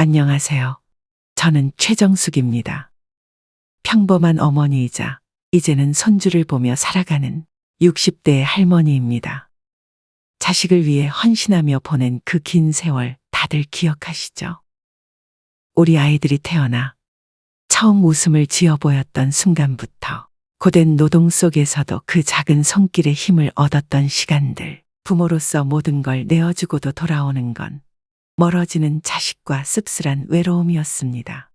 안녕하세요. 저는 최정숙입니다. 평범한 어머니이자 이제는 손주를 보며 살아가는 60대의 할머니입니다. 자식을 위해 헌신하며 보낸 그 긴 세월 다들 기억하시죠? 우리 아이들이 태어나 처음 웃음을 지어 보였던 순간부터 고된 노동 속에서도 그 작은 손길에 힘을 얻었던 시간들, 부모로서 모든 걸 내어주고도 돌아오는 건 멀어지는 자식과 씁쓸한 외로움이었습니다.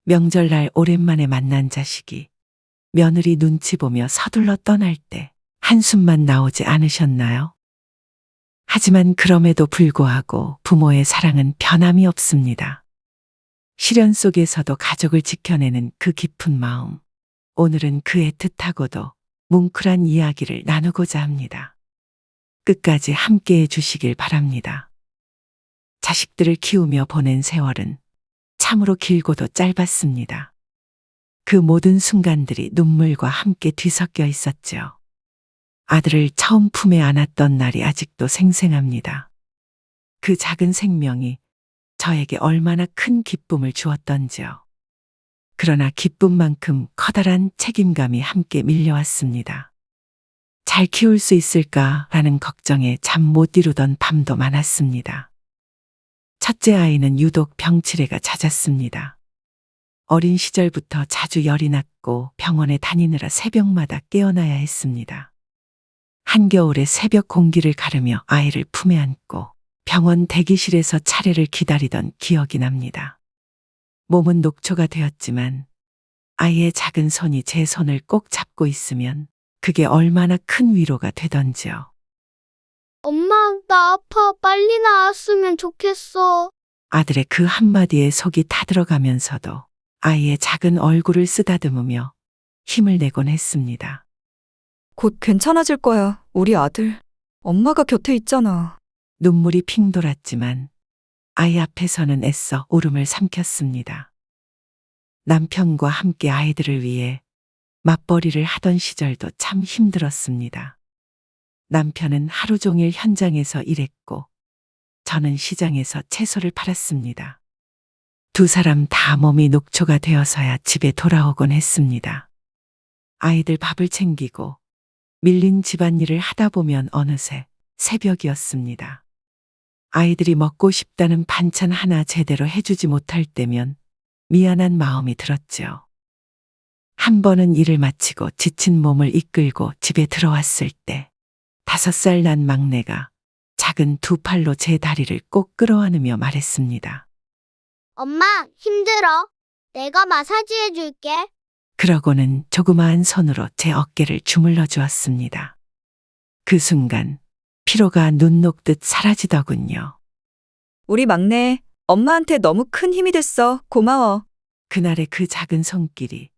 명절날 오랜만에 만난 자식이 며느리 눈치 보며 서둘러 떠날 때 한숨만 나오지 않으셨나요? 하지만 그럼에도 불구하고 부모의 사랑은 변함이 없습니다. 시련 속에서도 가족을 지켜내는 그 깊은 마음. 오늘은 그 애틋하고도 뭉클한 이야기를 나누고자 합니다. 끝까지 함께해 주시길 바랍니다. 자식들을 키우며 보낸 세월은 참으로 길고도 짧았습니다. 그 모든 순간들이 눈물과 함께 뒤섞여 있었죠. 아들을 처음 품에 안았던 날이 아직도 생생합니다. 그 작은 생명이 저에게 얼마나 큰 기쁨을 주었던지요. 그러나 기쁨만큼 커다란 책임감이 함께 밀려왔습니다. 잘 키울 수 있을까라는 걱정에 잠 못 이루던 밤도 많았습니다. 첫째 아이는 유독 병치레가 잦았습니다. 어린 시절부터 자주 열이 났고 병원에 다니느라 새벽마다 깨어나야 했습니다. 한겨울에 새벽 공기를 가르며 아이를 품에 안고 병원 대기실에서 차례를 기다리던 기억이 납니다. 몸은 녹초가 되었지만 아이의 작은 손이 제 손을 꼭 잡고 있으면 그게 얼마나 큰 위로가 되던지요. 엄마, 나 아파. 빨리 나았으면 좋겠어. 아들의 그 한마디에 속이 타들어가면서도 아이의 작은 얼굴을 쓰다듬으며 힘을 내곤 했습니다. 곧 괜찮아질 거야, 우리 아들. 엄마가 곁에 있잖아. 눈물이 핑 돌았지만 아이 앞에서는 애써 울음을 삼켰습니다. 남편과 함께 아이들을 위해 맞벌이를 하던 시절도 참 힘들었습니다. 남편은 하루 종일 현장에서 일했고 저는 시장에서 채소를 팔았습니다. 두 사람 다 몸이 녹초가 되어서야 집에 돌아오곤 했습니다. 아이들 밥을 챙기고 밀린 집안일을 하다 보면 어느새 새벽이었습니다. 아이들이 먹고 싶다는 반찬 하나 제대로 해주지 못할 때면 미안한 마음이 들었죠. 한 번은 일을 마치고 지친 몸을 이끌고 집에 들어왔을 때 5살 난 막내가 작은 두 팔로 제 다리를 꼭 끌어안으며 말했습니다. 엄마, 힘들어. 내가 마사지 해줄게. 그러고는 조그마한 손으로 제 어깨를 주물러 주었습니다. 그 순간 피로가 눈 녹듯 사라지더군요. 우리 막내, 엄마한테 너무 큰 힘이 됐어. 고마워. 그날의 그 작은 손길이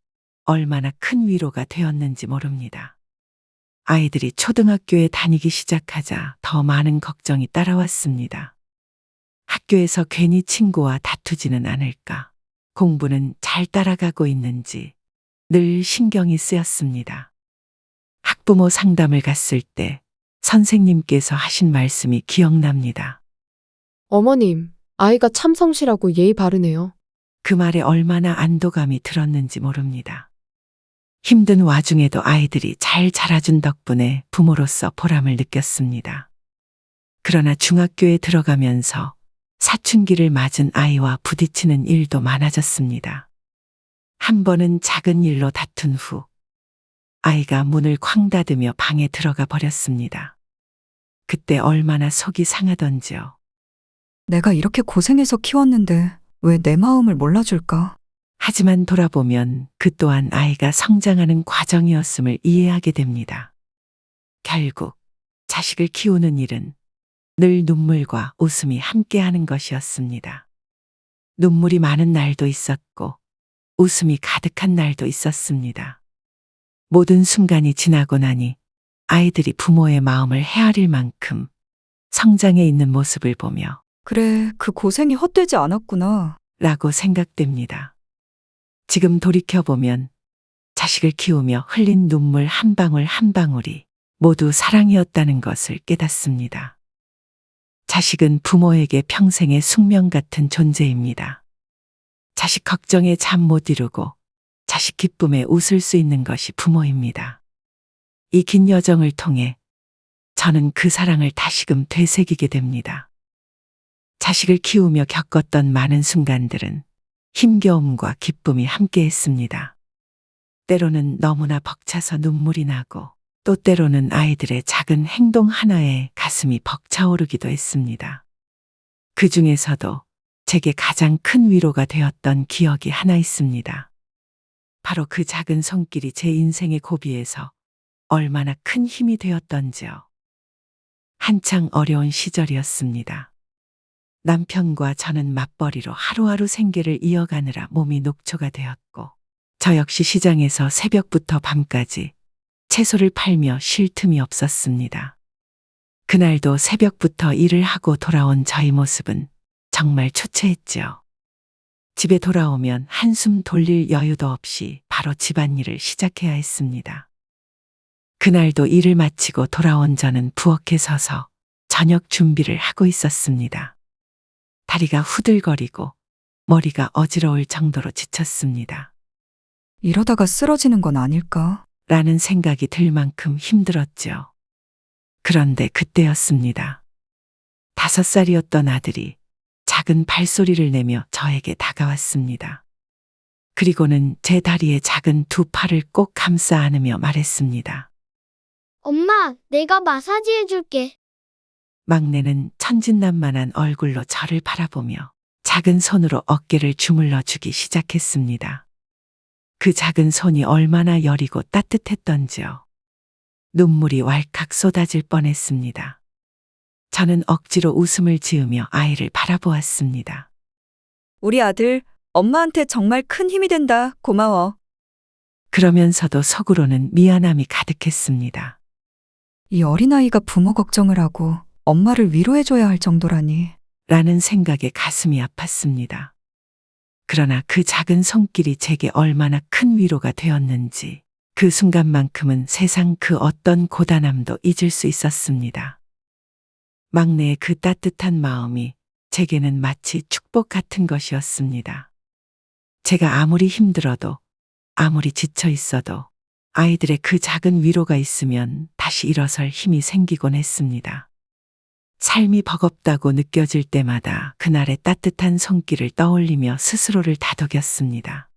얼마나 큰 위로가 되었는지 모릅니다. 아이들이 초등학교에 다니기 시작하자 더 많은 걱정이 따라왔습니다. 학교에서 괜히 친구와 다투지는 않을까, 공부는 잘 따라가고 있는지 늘 신경이 쓰였습니다. 학부모 상담을 갔을 때 선생님께서 하신 말씀이 기억납니다. 어머님, 아이가 참 성실하고 예의 바르네요. 그 말에 얼마나 안도감이 들었는지 모릅니다. 힘든 와중에도 아이들이 잘 자라준 덕분에 부모로서 보람을 느꼈습니다. 그러나 중학교에 들어가면서 사춘기를 맞은 아이와 부딪히는 일도 많아졌습니다. 한 번은 작은 일로 다툰 후 아이가 문을 쾅 닫으며 방에 들어가 버렸습니다. 그때 얼마나 속이 상하던지요. 내가 이렇게 고생해서 키웠는데 왜 내 마음을 몰라줄까? 하지만 돌아보면 그 또한 아이가 성장하는 과정이었음을 이해하게 됩니다. 결국 자식을 키우는 일은 늘 눈물과 웃음이 함께하는 것이었습니다. 눈물이 많은 날도 있었고 웃음이 가득한 날도 있었습니다. 모든 순간이 지나고 나니 아이들이 부모의 마음을 헤아릴 만큼 성장해 있는 모습을 보며 그래, 그 고생이 헛되지 않았구나. 라고 생각됩니다. 지금 돌이켜보면 자식을 키우며 흘린 눈물 한 방울 한 방울이 모두 사랑이었다는 것을 깨닫습니다. 자식은 부모에게 평생의 숙명 같은 존재입니다. 자식 걱정에 잠 못 이루고 자식 기쁨에 웃을 수 있는 것이 부모입니다. 이 긴 여정을 통해 저는 그 사랑을 다시금 되새기게 됩니다. 자식을 키우며 겪었던 많은 순간들은 힘겨움과 기쁨이 함께했습니다. 때로는 너무나 벅차서 눈물이 나고 또 때로는 아이들의 작은 행동 하나에 가슴이 벅차오르기도 했습니다. 그 중에서도 제게 가장 큰 위로가 되었던 기억이 하나 있습니다. 바로 그 작은 손길이 제 인생의 고비에서 얼마나 큰 힘이 되었던지요. 한창 어려운 시절이었습니다. 남편과 저는 맞벌이로 하루하루 생계를 이어가느라 몸이 녹초가 되었고, 저 역시 시장에서 새벽부터 밤까지 채소를 팔며 쉴 틈이 없었습니다. 그날도 새벽부터 일을 하고 돌아온 저희 모습은 정말 초췌했지요. 집에 돌아오면 한숨 돌릴 여유도 없이 바로 집안일을 시작해야 했습니다. 그날도 일을 마치고 돌아온 저는 부엌에 서서 저녁 준비를 하고 있었습니다. 다리가 후들거리고 머리가 어지러울 정도로 지쳤습니다. 이러다가 쓰러지는 건 아닐까? 라는 생각이 들 만큼 힘들었죠. 그런데 그때였습니다. 5살이었던 아들이 작은 발소리를 내며 저에게 다가왔습니다. 그리고는 제 다리에 작은 두 팔을 꼭 감싸 안으며 말했습니다. 엄마, 내가 마사지 해줄게. 막내는 천진난만한 얼굴로 저를 바라보며 작은 손으로 어깨를 주물러 주기 시작했습니다. 그 작은 손이 얼마나 여리고 따뜻했던지요. 눈물이 왈칵 쏟아질 뻔했습니다. 저는 억지로 웃음을 지으며 아이를 바라보았습니다. 우리 아들, 엄마한테 정말 큰 힘이 된다. 고마워. 그러면서도 속으로는 미안함이 가득했습니다. 이 어린아이가 부모 걱정을 하고 엄마를 위로해줘야 할 정도라니. 라는 생각에 가슴이 아팠습니다. 그러나 그 작은 손길이 제게 얼마나 큰 위로가 되었는지 그 순간만큼은 세상 그 어떤 고단함도 잊을 수 있었습니다. 막내의 그 따뜻한 마음이 제게는 마치 축복 같은 것이었습니다. 제가 아무리 힘들어도 아무리 지쳐 있어도 아이들의 그 작은 위로가 있으면 다시 일어설 힘이 생기곤 했습니다. 삶이 버겁다고 느껴질 때마다 그날의 따뜻한 손길을 떠올리며 스스로를 다독였습니다.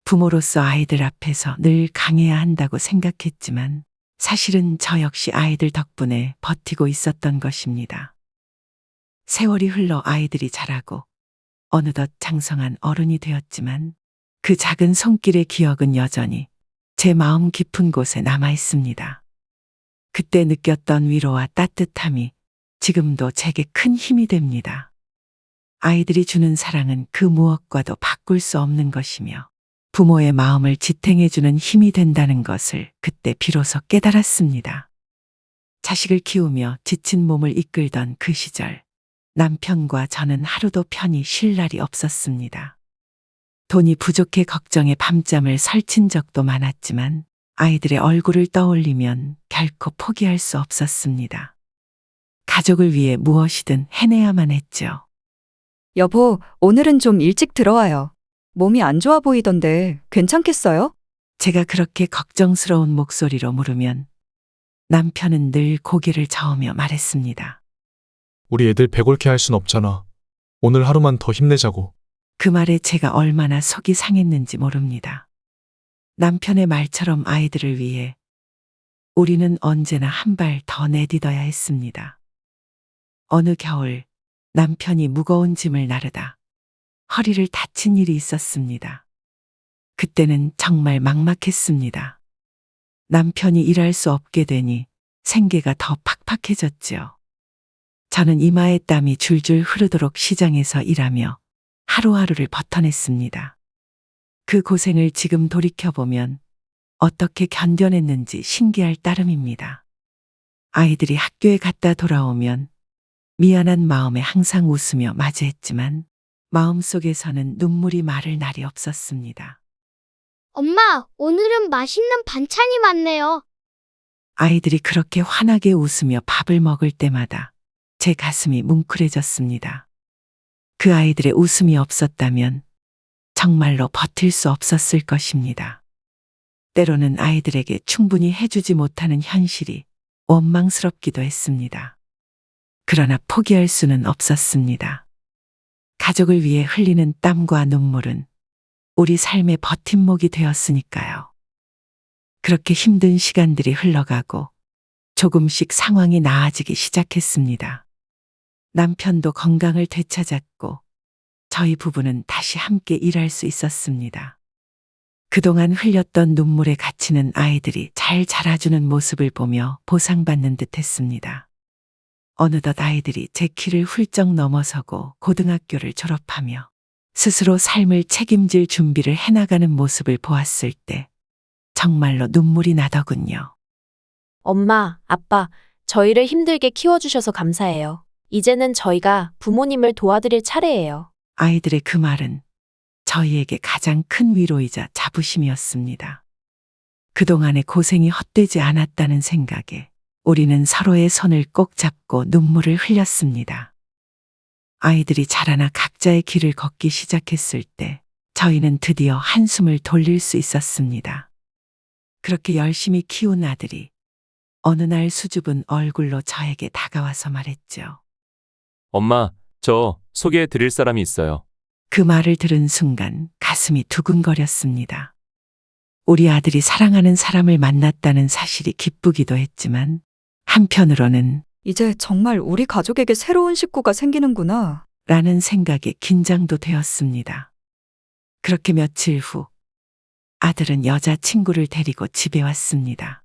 부모로서 아이들 앞에서 늘 강해야 한다고 생각했지만 사실은 저 역시 아이들 덕분에 버티고 있었던 것입니다. 세월이 흘러 아이들이 자라고 어느덧 장성한 어른이 되었지만 그 작은 손길의 기억은 여전히 제 마음 깊은 곳에 남아 있습니다. 그때 느꼈던 위로와 따뜻함이 지금도 제게 큰 힘이 됩니다. 아이들이 주는 사랑은 그 무엇과도 바꿀 수 없는 것이며 부모의 마음을 지탱해주는 힘이 된다는 것을 그때 비로소 깨달았습니다. 자식을 키우며 지친 몸을 이끌던 그 시절, 남편과 저는 하루도 편히 쉴 날이 없었습니다. 돈이 부족해 걱정에 밤잠을 설친 적도 많았지만 아이들의 얼굴을 떠올리면 결코 포기할 수 없었습니다. 가족을 위해 무엇이든 해내야만 했죠. 여보, 오늘은 좀 일찍 들어와요. 몸이 안 좋아 보이던데 괜찮겠어요? 제가 그렇게 걱정스러운 목소리로 물으면 남편은 늘 고개를 저으며 말했습니다. 우리 애들 배골게 할 순 없잖아. 오늘 하루만 더 힘내자고. 그 말에 제가 얼마나 속이 상했는지 모릅니다. 남편의 말처럼 아이들을 위해 우리는 언제나 한 발 더 내딛어야 했습니다. 어느 겨울 남편이 무거운 짐을 나르다 허리를 다친 일이 있었습니다. 그때는 정말 막막했습니다. 남편이 일할 수 없게 되니 생계가 더 팍팍해졌지요. 저는 이마에 땀이 줄줄 흐르도록 시장에서 일하며 하루하루를 버텨냈습니다. 그 고생을 지금 돌이켜보면 어떻게 견뎌냈는지 신기할 따름입니다. 아이들이 학교에 갔다 돌아오면 미안한 마음에 항상 웃으며 맞이했지만 마음속에서는 눈물이 마를 날이 없었습니다. 엄마, 오늘은 맛있는 반찬이 많네요. 아이들이 그렇게 환하게 웃으며 밥을 먹을 때마다 제 가슴이 뭉클해졌습니다. 그 아이들의 웃음이 없었다면 정말로 버틸 수 없었을 것입니다. 때로는 아이들에게 충분히 해주지 못하는 현실이 원망스럽기도 했습니다. 그러나 포기할 수는 없었습니다. 가족을 위해 흘리는 땀과 눈물은 우리 삶의 버팀목이 되었으니까요. 그렇게 힘든 시간들이 흘러가고 조금씩 상황이 나아지기 시작했습니다. 남편도 건강을 되찾았고 저희 부부는 다시 함께 일할 수 있었습니다. 그동안 흘렸던 눈물에 갇히는 아이들이 잘 자라주는 모습을 보며 보상받는 듯 했습니다. 어느덧 아이들이 제 키를 훌쩍 넘어서고 고등학교를 졸업하며 스스로 삶을 책임질 준비를 해나가는 모습을 보았을 때 정말로 눈물이 나더군요. 엄마, 아빠, 저희를 힘들게 키워주셔서 감사해요. 이제는 저희가 부모님을 도와드릴 차례예요. 아이들의 그 말은 저희에게 가장 큰 위로이자 자부심이었습니다. 그동안의 고생이 헛되지 않았다는 생각에 우리는 서로의 손을 꼭 잡고 눈물을 흘렸습니다. 아이들이 자라나 각자의 길을 걷기 시작했을 때 저희는 드디어 한숨을 돌릴 수 있었습니다. 그렇게 열심히 키운 아들이 어느 날 수줍은 얼굴로 저에게 다가와서 말했죠. 엄마, 저 소개해 드릴 사람이 있어요. 그 말을 들은 순간 가슴이 두근거렸습니다. 우리 아들이 사랑하는 사람을 만났다는 사실이 기쁘기도 했지만 한편으로는 이제 정말 우리 가족에게 새로운 식구가 생기는구나. 라는 생각에 긴장도 되었습니다. 그렇게 며칠 후 아들은 여자친구를 데리고 집에 왔습니다.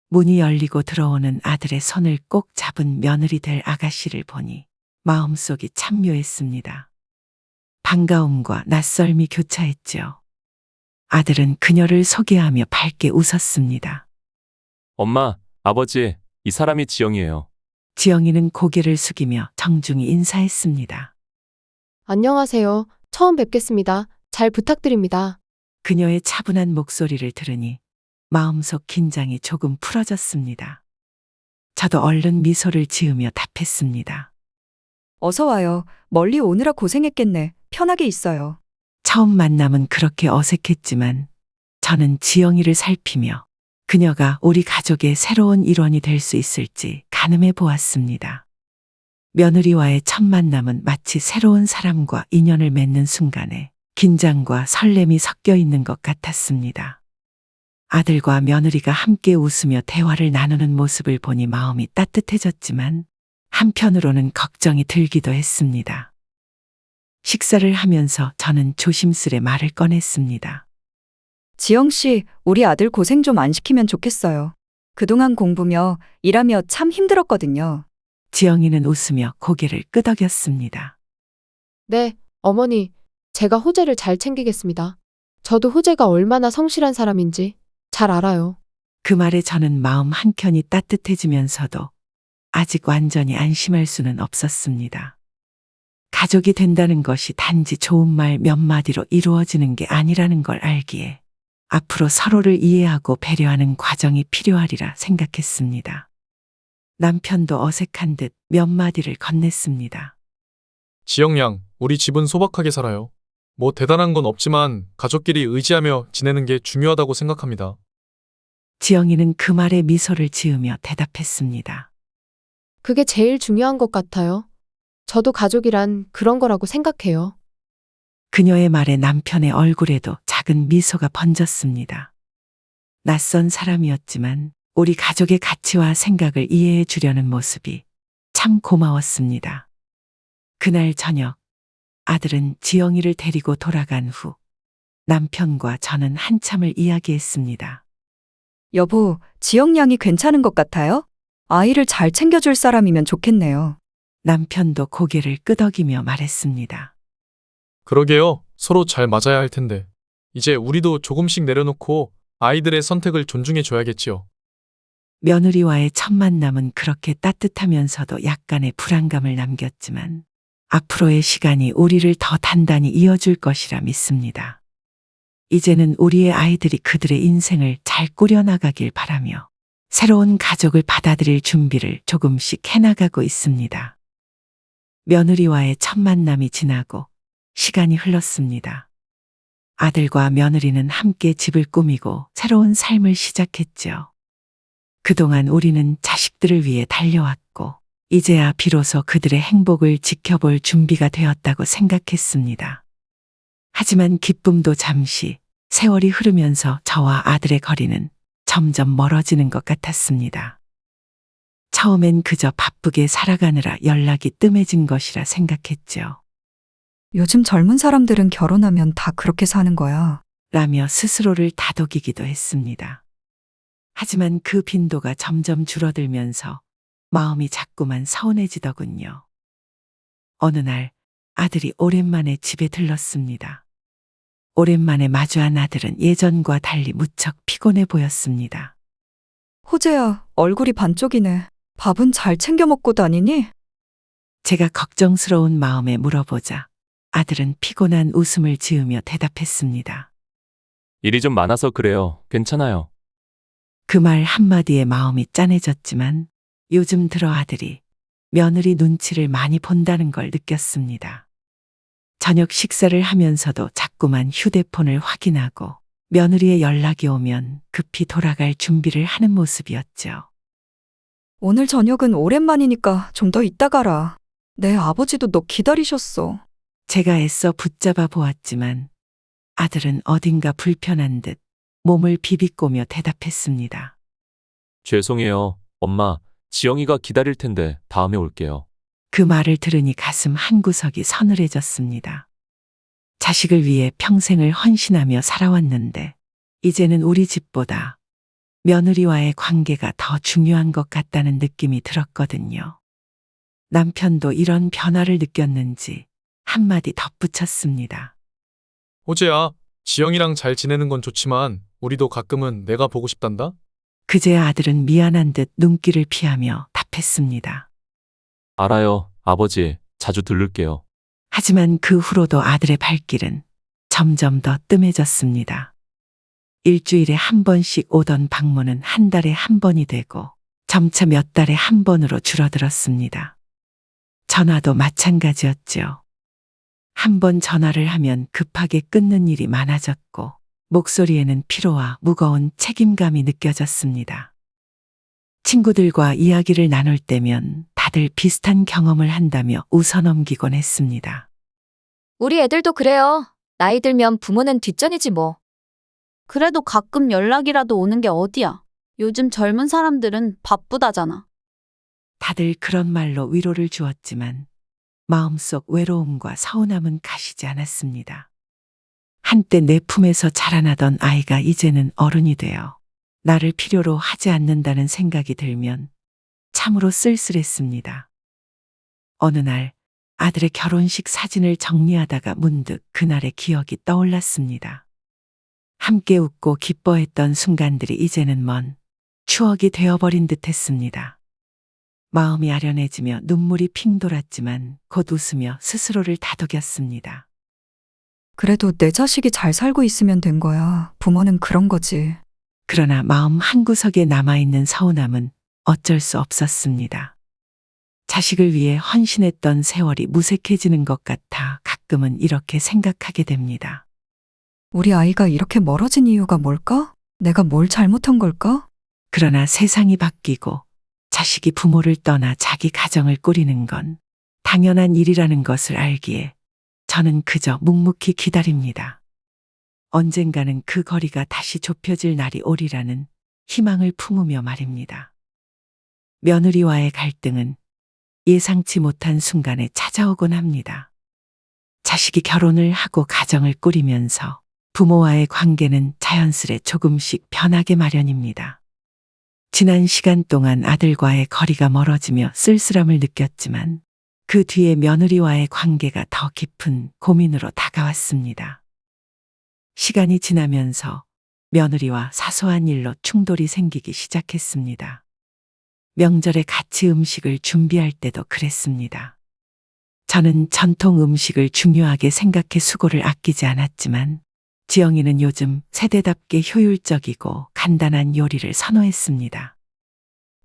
문이 열리고 들어오는 아들의 손을 꼭 잡은 며느리 될 아가씨를 보니 마음속이 참 묘했습니다. 반가움과 낯설미 교차했죠. 아들은 그녀를 소개하며 밝게 웃었습니다. 엄마, 아버지, 이 사람이 지영이에요. 지영이는 고개를 숙이며 정중히 인사했습니다. 안녕하세요. 처음 뵙겠습니다. 잘 부탁드립니다. 그녀의 차분한 목소리를 들으니 마음속 긴장이 조금 풀어졌습니다. 저도 얼른 미소를 지으며 답했습니다. 어서 와요. 멀리 오느라 고생했겠네. 편하게 있어요. 처음 만남은 그렇게 어색했지만 저는 지영이를 살피며 그녀가 우리 가족의 새로운 일원이 될 수 있을지 가늠해 보았습니다. 며느리와의 첫 만남은 마치 새로운 사람과 인연을 맺는 순간에 긴장과 설렘이 섞여 있는 것 같았습니다. 아들과 며느리가 함께 웃으며 대화를 나누는 모습을 보니 마음이 따뜻해졌지만 한편으로는 걱정이 들기도 했습니다. 식사를 하면서 저는 조심스레 말을 꺼냈습니다. 지영 씨, 우리 아들 고생 좀 안 시키면 좋겠어요. 그동안 공부며 일하며 참 힘들었거든요. 지영이는 웃으며 고개를 끄덕였습니다. 네, 어머니. 제가 호재를 잘 챙기겠습니다. 저도 호재가 얼마나 성실한 사람인지 잘 알아요. 그 말에 저는 마음 한켠이 따뜻해지면서도 아직 완전히 안심할 수는 없었습니다. 가족이 된다는 것이 단지 좋은 말 몇 마디로 이루어지는 게 아니라는 걸 알기에 앞으로 서로를 이해하고 배려하는 과정이 필요하리라 생각했습니다. 남편도 어색한 듯 몇 마디를 건넸습니다. 지영 양, 우리 집은 소박하게 살아요. 뭐 대단한 건 없지만 가족끼리 의지하며 지내는 게 중요하다고 생각합니다. 지영이는 그 말에 미소를 지으며 대답했습니다. 그게 제일 중요한 것 같아요. 저도 가족이란 그런 거라고 생각해요. 그녀의 말에 남편의 얼굴에도 작은 미소가 번졌습니다. 낯선 사람이었지만 우리 가족의 가치와 생각을 이해해 주려는 모습이 참 고마웠습니다. 그날 저녁 아들은 지영이를 데리고 돌아간 후 남편과 저는 한참을 이야기했습니다. 여보, 지영 양이 괜찮은 것 같아요? 아이를 잘 챙겨줄 사람이면 좋겠네요. 남편도 고개를 끄덕이며 말했습니다. 그러게요. 서로 잘 맞아야 할 텐데. 이제 우리도 조금씩 내려놓고 아이들의 선택을 존중해 줘야겠지요. 며느리와의 첫 만남은 그렇게 따뜻하면서도 약간의 불안감을 남겼지만 앞으로의 시간이 우리를 더 단단히 이어줄 것이라 믿습니다. 이제는 우리의 아이들이 그들의 인생을 잘 꾸려나가길 바라며 새로운 가족을 받아들일 준비를 조금씩 해나가고 있습니다. 며느리와의 첫 만남이 지나고 시간이 흘렀습니다. 아들과 며느리는 함께 집을 꾸미고 새로운 삶을 시작했죠. 그동안 우리는 자식들을 위해 달려왔고, 이제야 비로소 그들의 행복을 지켜볼 준비가 되었다고 생각했습니다. 하지만 기쁨도 잠시, 세월이 흐르면서 저와 아들의 거리는 점점 멀어지는 것 같았습니다. 처음엔 그저 바쁘게 살아가느라 연락이 뜸해진 것이라 생각했죠. 요즘 젊은 사람들은 결혼하면 다 그렇게 사는 거야. 라며 스스로를 다독이기도 했습니다. 하지만 그 빈도가 점점 줄어들면서 마음이 자꾸만 서운해지더군요. 어느 날 아들이 오랜만에 집에 들렀습니다. 오랜만에 마주한 아들은 예전과 달리 무척 피곤해 보였습니다. 호재야, 얼굴이 반쪽이네. 밥은 잘 챙겨 먹고 다니니? 제가 걱정스러운 마음에 물어보자 아들은 피곤한 웃음을 지으며 대답했습니다. 일이 좀 많아서 그래요. 괜찮아요. 그 말 한마디에 마음이 짠해졌지만 요즘 들어 아들이 며느리 눈치를 많이 본다는 걸 느꼈습니다. 저녁 식사를 하면서도 자꾸만 휴대폰을 확인하고 며느리의 연락이 오면 급히 돌아갈 준비를 하는 모습이었죠. 오늘 저녁은 오랜만이니까 좀 더 이따 가라. 내 아버지도 너 기다리셨어. 제가 애써 붙잡아 보았지만 아들은 어딘가 불편한 듯 몸을 비비꼬며 대답했습니다. 죄송해요. 엄마, 지영이가 기다릴 텐데 다음에 올게요. 그 말을 들으니 가슴 한구석이 서늘해졌습니다. 자식을 위해 평생을 헌신하며 살아왔는데 이제는 우리 집보다 며느리와의 관계가 더 중요한 것 같다는 느낌이 들었거든요. 남편도 이런 변화를 느꼈는지 한마디 덧붙였습니다. 호재야, 지영이랑 잘 지내는 건 좋지만 우리도 가끔은 내가 보고 싶단다? 그제야 아들은 미안한 듯 눈길을 피하며 답했습니다. 알아요, 아버지. 자주 들를게요. 하지만 그 후로도 아들의 발길은 점점 더 뜸해졌습니다. 일주일에 한 번씩 오던 방문은 한 달에 한 번이 되고 점차 몇 달에 한 번으로 줄어들었습니다. 전화도 마찬가지였죠. 한 번 전화를 하면 급하게 끊는 일이 많아졌고 목소리에는 피로와 무거운 책임감이 느껴졌습니다. 친구들과 이야기를 나눌 때면 다들 비슷한 경험을 한다며 웃어넘기곤 했습니다. 우리 애들도 그래요. 나이 들면 부모는 뒷전이지 뭐. 그래도 가끔 연락이라도 오는 게 어디야. 요즘 젊은 사람들은 바쁘다잖아. 다들 그런 말로 위로를 주었지만 마음속 외로움과 서운함은 가시지 않았습니다. 한때 내 품에서 자라나던 아이가 이제는 어른이 되어 나를 필요로 하지 않는다는 생각이 들면 참으로 쓸쓸했습니다. 어느 날 아들의 결혼식 사진을 정리하다가 문득 그날의 기억이 떠올랐습니다. 함께 웃고 기뻐했던 순간들이 이제는 먼 추억이 되어버린 듯 했습니다. 마음이 아련해지며 눈물이 핑 돌았지만 곧 웃으며 스스로를 다독였습니다. 그래도 내 자식이 잘 살고 있으면 된 거야. 부모는 그런 거지. 그러나 마음 한구석에 남아있는 서운함은 어쩔 수 없었습니다. 자식을 위해 헌신했던 세월이 무색해지는 것 같아 가끔은 이렇게 생각하게 됩니다. 우리 아이가 이렇게 멀어진 이유가 뭘까? 내가 뭘 잘못한 걸까? 그러나 세상이 바뀌고 자식이 부모를 떠나 자기 가정을 꾸리는 건 당연한 일이라는 것을 알기에 저는 그저 묵묵히 기다립니다. 언젠가는 그 거리가 다시 좁혀질 날이 오리라는 희망을 품으며 말입니다. 며느리와의 갈등은 예상치 못한 순간에 찾아오곤 합니다. 자식이 결혼을 하고 가정을 꾸리면서 부모와의 관계는 자연스레 조금씩 변하게 마련입니다. 지난 시간 동안 아들과의 거리가 멀어지며 쓸쓸함을 느꼈지만 그 뒤에 며느리와의 관계가 더 깊은 고민으로 다가왔습니다. 시간이 지나면서 며느리와 사소한 일로 충돌이 생기기 시작했습니다. 명절에 같이 음식을 준비할 때도 그랬습니다. 저는 전통 음식을 중요하게 생각해 수고를 아끼지 않았지만 지영이는 요즘 세대답게 효율적이고 간단한 요리를 선호했습니다.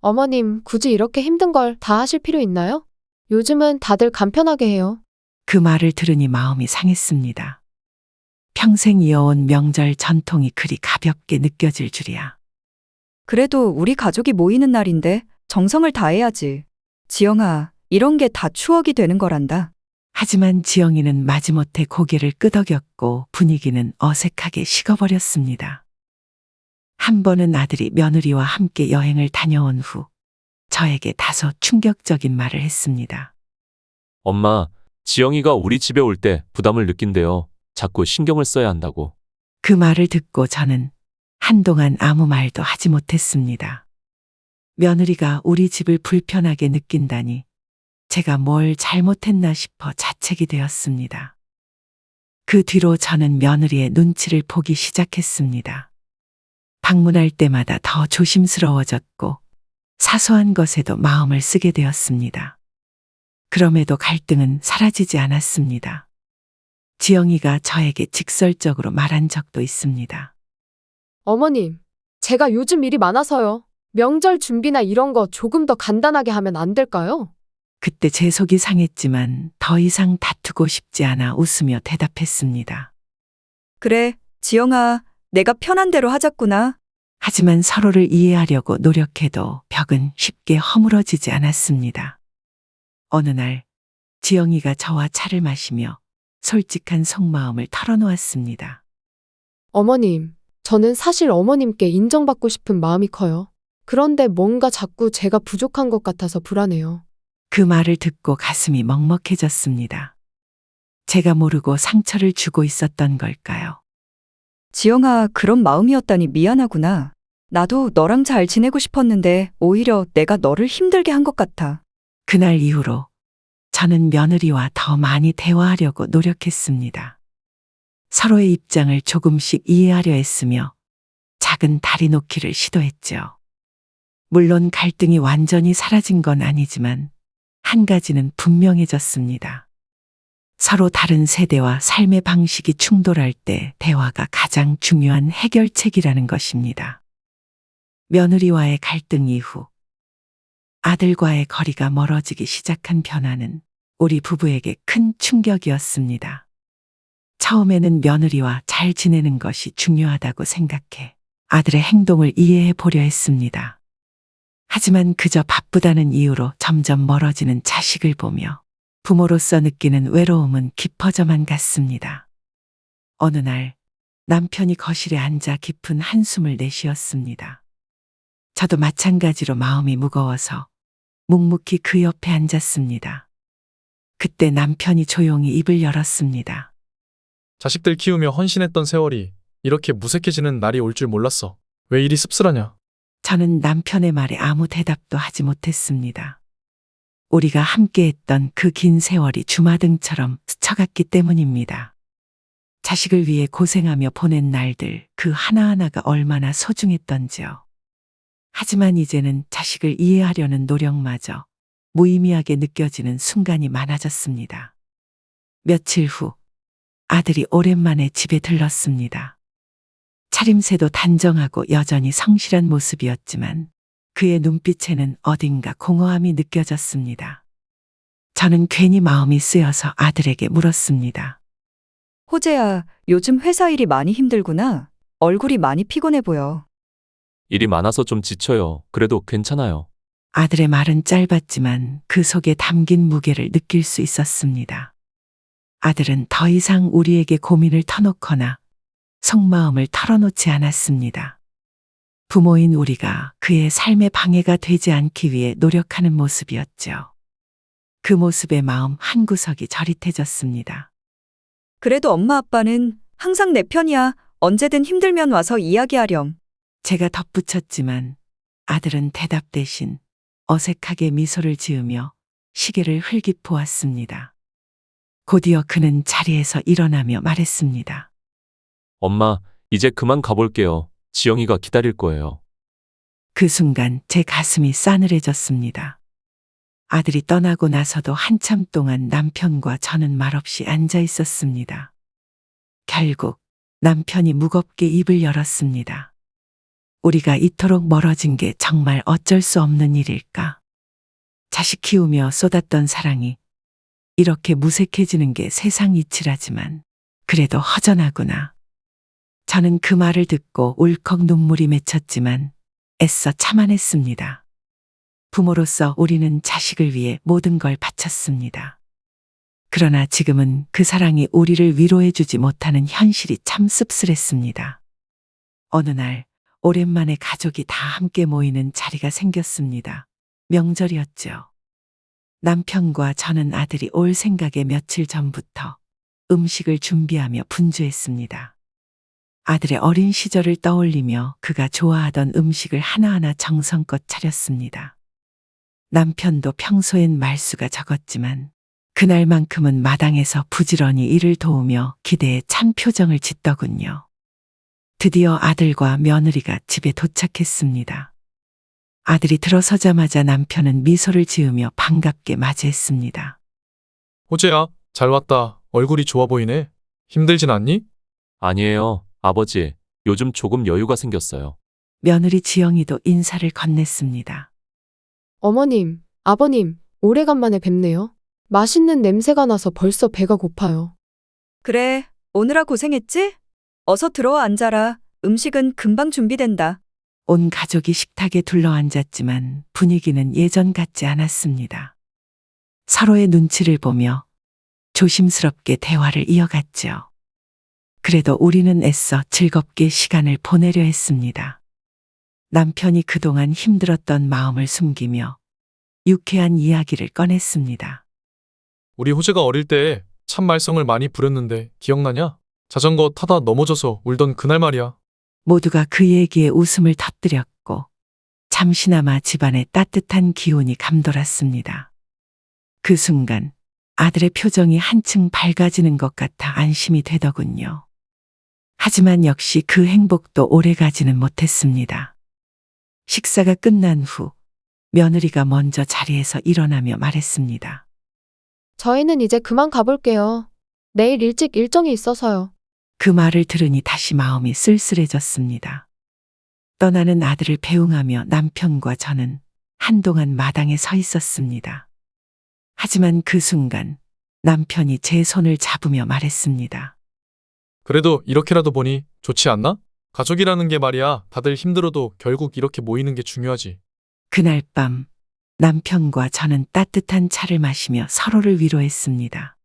어머님, 굳이 이렇게 힘든 걸 다 하실 필요 있나요? 요즘은 다들 간편하게 해요. 그 말을 들으니 마음이 상했습니다. 평생 이어온 명절 전통이 그리 가볍게 느껴질 줄이야. 그래도 우리 가족이 모이는 날인데 정성을 다해야지. 지영아, 이런 게 다 추억이 되는 거란다. 하지만 지영이는 마지못해 고개를 끄덕였고 분위기는 어색하게 식어버렸습니다. 한 번은 아들이 며느리와 함께 여행을 다녀온 후 저에게 다소 충격적인 말을 했습니다. 엄마, 지영이가 우리 집에 올 때 부담을 느낀대요. 자꾸 신경을 써야 한다고. 그 말을 듣고 저는 한동안 아무 말도 하지 못했습니다. 며느리가 우리 집을 불편하게 느낀다니 제가 뭘 잘못했나 싶어 자책이 되었습니다. 그 뒤로 저는 며느리의 눈치를 보기 시작했습니다. 방문할 때마다 더 조심스러워졌고 사소한 것에도 마음을 쓰게 되었습니다. 그럼에도 갈등은 사라지지 않았습니다. 지영이가 저에게 직설적으로 말한 적도 있습니다. 어머님, 제가 요즘 일이 많아서요. 명절 준비나 이런 거 조금 더 간단하게 하면 안 될까요? 그때 제 속이 상했지만 더 이상 다투고 싶지 않아 웃으며 대답했습니다. 그래, 지영아, 내가 편한 대로 하자꾸나. 하지만 서로를 이해하려고 노력해도 벽은 쉽게 허물어지지 않았습니다. 어느 날 지영이가 저와 차를 마시며 솔직한 속마음을 털어놓았습니다. 어머님, 저는 사실 어머님께 인정받고 싶은 마음이 커요. 그런데 뭔가 자꾸 제가 부족한 것 같아서 불안해요. 그 말을 듣고 가슴이 먹먹해졌습니다. 제가 모르고 상처를 주고 있었던 걸까요? 지영아, 그런 마음이었다니 미안하구나. 나도 너랑 잘 지내고 싶었는데 오히려 내가 너를 힘들게 한 것 같아. 그날 이후로 저는 며느리와 더 많이 대화하려고 노력했습니다. 서로의 입장을 조금씩 이해하려 했으며 작은 다리 놓기를 시도했죠. 물론 갈등이 완전히 사라진 건 아니지만 한 가지는 분명해졌습니다. 서로 다른 세대와 삶의 방식이 충돌할 때 대화가 가장 중요한 해결책이라는 것입니다. 며느리와의 갈등 이후 아들과의 거리가 멀어지기 시작한 변화는 우리 부부에게 큰 충격이었습니다. 처음에는 며느리와 잘 지내는 것이 중요하다고 생각해 아들의 행동을 이해해 보려 했습니다. 하지만 그저 바쁘다는 이유로 점점 멀어지는 자식을 보며 부모로서 느끼는 외로움은 깊어져만 갔습니다. 어느 날 남편이 거실에 앉아 깊은 한숨을 내쉬었습니다. 저도 마찬가지로 마음이 무거워서 묵묵히 그 옆에 앉았습니다. 그때 남편이 조용히 입을 열었습니다. 자식들 키우며 헌신했던 세월이 이렇게 무색해지는 날이 올 줄 몰랐어. 왜 이리 씁쓸하냐? 저는 남편의 말에 아무 대답도 하지 못했습니다. 우리가 함께했던 그 긴 세월이 주마등처럼 스쳐갔기 때문입니다. 자식을 위해 고생하며 보낸 날들 그 하나하나가 얼마나 소중했던지요. 하지만 이제는 자식을 이해하려는 노력마저 무의미하게 느껴지는 순간이 많아졌습니다. 며칠 후 아들이 오랜만에 집에 들렀습니다. 차림새도 단정하고 여전히 성실한 모습이었지만 그의 눈빛에는 어딘가 공허함이 느껴졌습니다. 저는 괜히 마음이 쓰여서 아들에게 물었습니다. 호재야, 요즘 회사 일이 많이 힘들구나. 얼굴이 많이 피곤해 보여. 일이 많아서 좀 지쳐요. 그래도 괜찮아요. 아들의 말은 짧았지만 그 속에 담긴 무게를 느낄 수 있었습니다. 아들은 더 이상 우리에게 고민을 터놓거나 속마음을 털어놓지 않았습니다. 부모인 우리가 그의 삶에 방해가 되지 않기 위해 노력하는 모습이었죠. 그 모습에 마음 한구석이 저릿해졌습니다. 그래도 엄마 아빠는 항상 내 편이야. 언제든 힘들면 와서 이야기하렴. 제가 덧붙였지만 아들은 대답 대신 어색하게 미소를 지으며 시계를 흘깃 보았습니다. 곧이어 그는 자리에서 일어나며 말했습니다. 엄마, 이제 그만 가볼게요. 지영이가 기다릴 거예요. 그 순간 제 가슴이 싸늘해졌습니다. 아들이 떠나고 나서도 한참 동안 남편과 저는 말없이 앉아 있었습니다. 결국 남편이 무겁게 입을 열었습니다. 우리가 이토록 멀어진 게 정말 어쩔 수 없는 일일까? 자식 키우며 쏟았던 사랑이 이렇게 무색해지는 게 세상 이치라지만 그래도 허전하구나. 저는 그 말을 듣고 울컥 눈물이 맺혔지만 애써 참아냈습니다. 부모로서 우리는 자식을 위해 모든 걸 바쳤습니다. 그러나 지금은 그 사랑이 우리를 위로해주지 못하는 현실이 참 씁쓸했습니다. 어느 날 오랜만에 가족이 다 함께 모이는 자리가 생겼습니다. 명절이었죠. 남편과 저는 아들이 올 생각에 며칠 전부터 음식을 준비하며 분주했습니다. 아들의 어린 시절을 떠올리며 그가 좋아하던 음식을 하나하나 정성껏 차렸습니다. 남편도 평소엔 말수가 적었지만 그날만큼은 마당에서 부지런히 일을 도우며 기대에 찬 표정을 짓더군요. 드디어 아들과 며느리가 집에 도착했습니다. 아들이 들어서자마자 남편은 미소를 지으며 반갑게 맞이했습니다. 호재야, 잘 왔다. 얼굴이 좋아 보이네. 힘들진 않니? 아니에요, 아버지. 요즘 조금 여유가 생겼어요. 며느리 지영이도 인사를 건넸습니다. 어머님, 아버님, 오래간만에 뵙네요. 맛있는 냄새가 나서 벌써 배가 고파요. 그래, 오느라 고생했지? 어서 들어와 앉아라. 음식은 금방 준비된다. 온 가족이 식탁에 둘러앉았지만 분위기는 예전 같지 않았습니다. 서로의 눈치를 보며 조심스럽게 대화를 이어갔죠. 그래도 우리는 애써 즐겁게 시간을 보내려 했습니다. 남편이 그동안 힘들었던 마음을 숨기며 유쾌한 이야기를 꺼냈습니다. 우리 호재가 어릴 때 참 말썽을 많이 부렸는데 기억나냐? 자전거 타다 넘어져서 울던 그날 말이야. 모두가 그 얘기에 웃음을 터뜨렸고 잠시나마 집안에 따뜻한 기운이 감돌았습니다. 그 순간 아들의 표정이 한층 밝아지는 것 같아 안심이 되더군요. 하지만 역시 그 행복도 오래가지는 못했습니다. 식사가 끝난 후 며느리가 먼저 자리에서 일어나며 말했습니다. 저희는 이제 그만 가볼게요. 내일 일찍 일정이 있어서요. 그 말을 들으니 다시 마음이 쓸쓸해졌습니다. 떠나는 아들을 배웅하며 남편과 저는 한동안 마당에 서 있었습니다. 하지만 그 순간 남편이 제 손을 잡으며 말했습니다. 그래도 이렇게라도 보니 좋지 않나? 가족이라는 게 말이야. 다들 힘들어도 결국 이렇게 모이는 게 중요하지. 그날 밤 남편과 저는 따뜻한 차를 마시며 서로를 위로했습니다.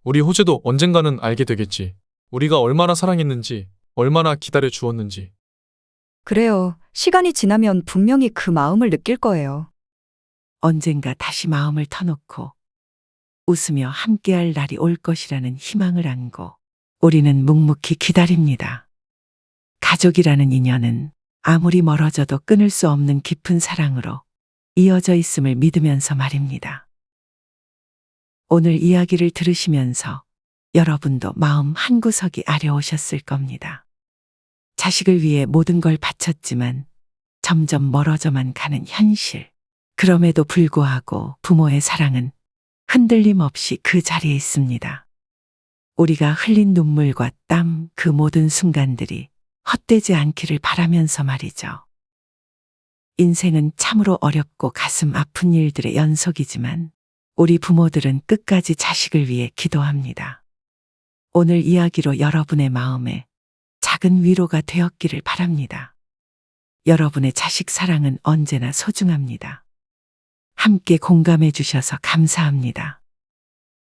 우리 호재도 언젠가는 알게 되겠지. 우리가 얼마나 사랑했는지, 얼마나 기다려 주었는지. 그래요. 시간이 지나면 분명히 그 마음을 느낄 거예요. 언젠가 다시 마음을 터놓고 웃으며 함께할 날이 올 것이라는 희망을 안고 우리는 묵묵히 기다립니다. 가족이라는 인연은 아무리 멀어져도 끊을 수 없는 깊은 사랑으로 이어져 있음을 믿으면서 말입니다. 오늘 이야기를 들으시면서 여러분도 마음 한구석이 아려오셨을 겁니다. 자식을 위해 모든 걸 바쳤지만 점점 멀어져만 가는 현실. 그럼에도 불구하고 부모의 사랑은 흔들림 없이 그 자리에 있습니다. 우리가 흘린 눈물과 땀, 그 모든 순간들이 헛되지 않기를 바라면서 말이죠. 인생은 참으로 어렵고 가슴 아픈 일들의 연속이지만 우리 부모들은 끝까지 자식을 위해 기도합니다. 오늘 이야기로 여러분의 마음에 작은 위로가 되었기를 바랍니다. 여러분의 자식 사랑은 언제나 소중합니다. 함께 공감해 주셔서 감사합니다.